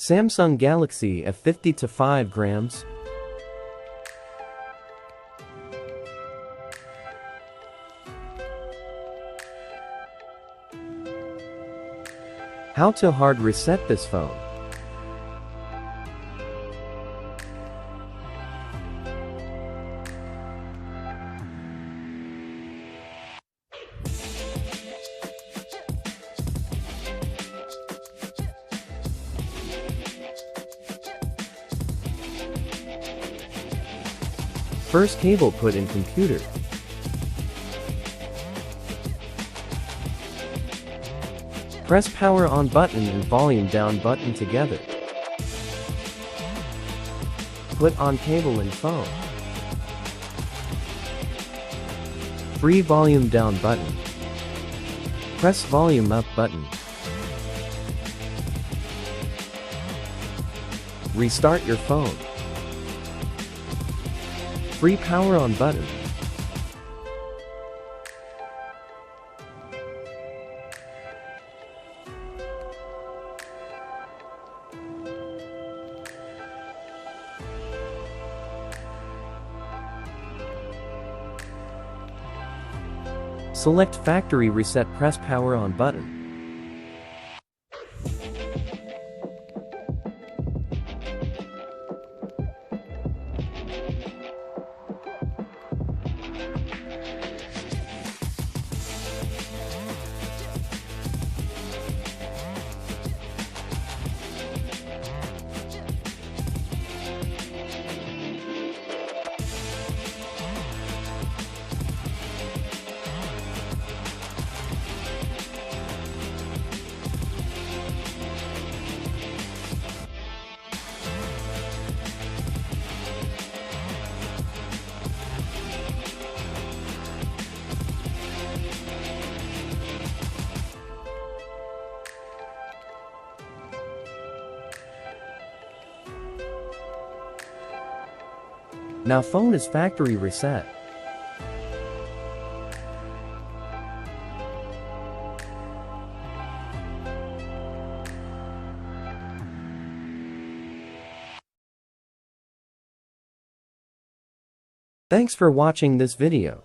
Samsung Galaxy A52 5 grams. How to hard reset this phone. First cable put in computer. Press power on button and volume down button together. Put on cable and phone. Free volume down button. Press volume up button. Restart your phone. Free power on button. Select factory reset, press power on button. Now phone is factory reset. Thanks for watching this video.